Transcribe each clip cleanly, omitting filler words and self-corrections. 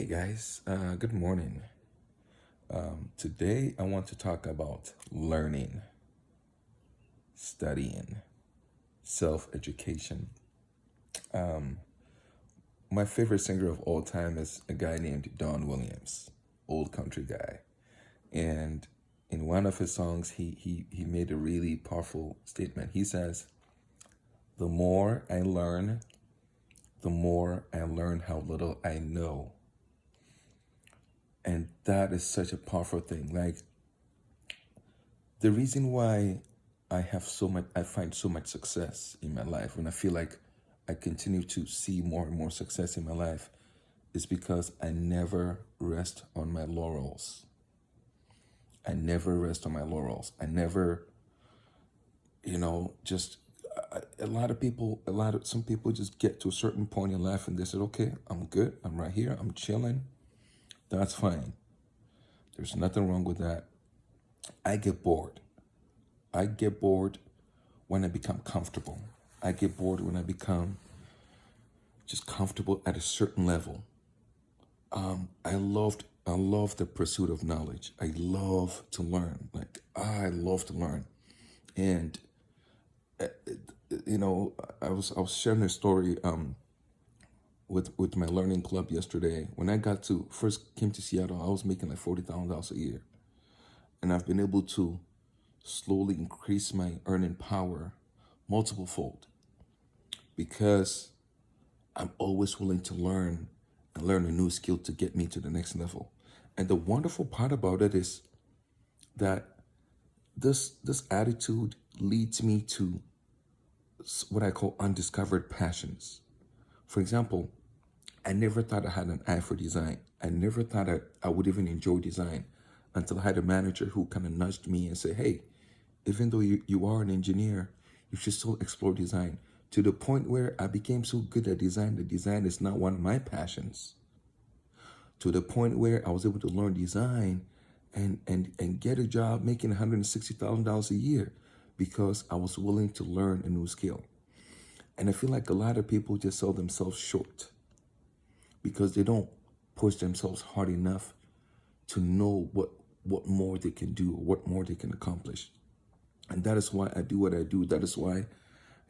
Hey guys, good morning. Today I want to talk about learning, studying, self education. My favorite singer of all time is a guy named Don Williams, old country guy. And in one of his songs, he made a really powerful statement. He says, the more I learn, the more I learn how little I know. And that is such a powerful thing. Like, the reason why I find so much success in my life, when I feel like I continue to see more and more success in my life, is because I never rest on my laurels. I never rest on my laurels. I never, just a lot of people, some people just get to a certain point in life and they said, okay, I'm good. I'm right here. I'm chilling. That's fine. There's nothing wrong with that. I get bored. I get bored when I become comfortable. I get bored when I become just comfortable at a certain level. I love the pursuit of knowledge. I love to learn. I love to learn. And I was sharing a story with my learning club yesterday. When I first came to Seattle, I was making like $40,000 a year. And I've been able to slowly increase my earning power multiple fold because I'm always willing to learn and learn a new skill to get me to the next level. And the wonderful part about it is that this attitude leads me to what I call undiscovered passions. For example, I never thought I had an eye for design. I never thought I would even enjoy design until I had a manager who kind of nudged me and said, hey, even though you are an engineer, you should still explore design. To the point where I became so good at design that design is not one of my passions. To the point where I was able to learn design and get a job making $160,000 a year because I was willing to learn a new skill. And I feel like a lot of people just sell themselves short because they don't push themselves hard enough to know what more they can do or what more they can accomplish. And that is why I do what I do. That is why,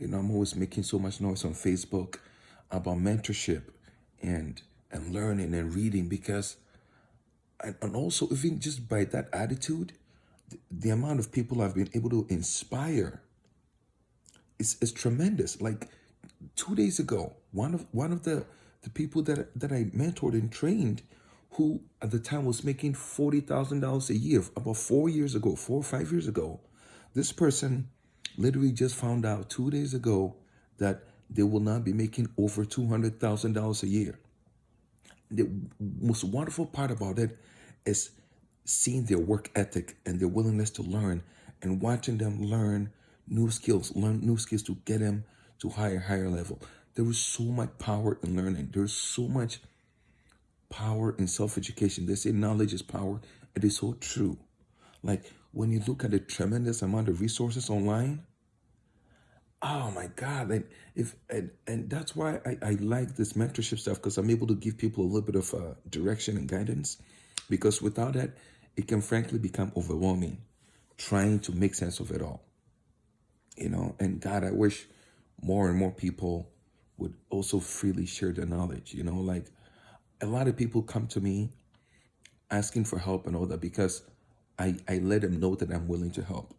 I'm always making so much noise on Facebook about mentorship and learning and reading because, and also even just by that attitude, the amount of people I've been able to inspire is tremendous. Like 2 days ago, one of the people that I mentored and trained, who at the time was making $40,000 a year, about 4 or 5 years ago, this person literally just found out 2 days ago that they will now be making over $200,000 a year. The most wonderful part about it is seeing their work ethic and their willingness to learn and watching them learn new skills to get them to higher level. There is so much power in learning. There's so much power in self-education. They say knowledge is power. It is so true. Like when you look at the tremendous amount of resources online, oh my God. And that's why I like this mentorship stuff, because I'm able to give people a little bit of direction and guidance. Because without that, it can frankly become overwhelming trying to make sense of it all. And God, I wish more and more people would also freely share their knowledge. Like a lot of people come to me asking for help and all that because I let them know that I'm willing to help.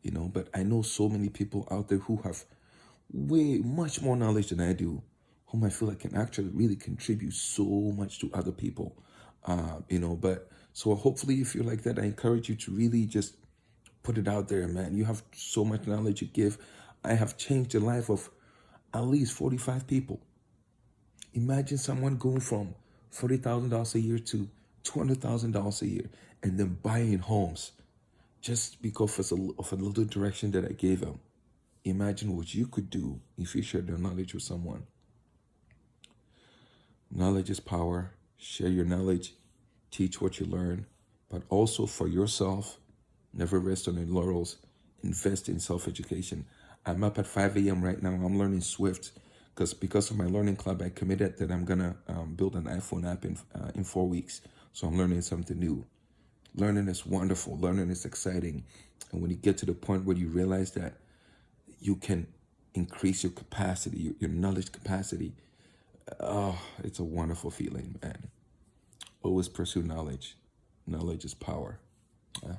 But I know so many people out there who have way much more knowledge than I do, whom I feel like can actually really contribute so much to other people. But so hopefully if you're like that, I encourage you to really just put it out there, man. You have so much knowledge to give. I have changed the life of at least 45 people. Imagine someone going from $40,000 a year to $200,000 a year and then buying homes just because of a little direction that I gave them. Imagine what you could do if you shared your knowledge with someone. Knowledge is power. Share your knowledge. Teach what you learn. But also for yourself, never rest on your laurels. Invest in self-education. I'm up at 5 a.m. right now. I'm learning Swift because of my learning club, I committed that I'm gonna build an iPhone app in 4 weeks. So I'm learning something new. Learning is wonderful. Learning is exciting, and when you get to the point where you realize that you can increase your capacity, your knowledge capacity, oh, it's a wonderful feeling, man. Always pursue knowledge. Knowledge is power. Yeah.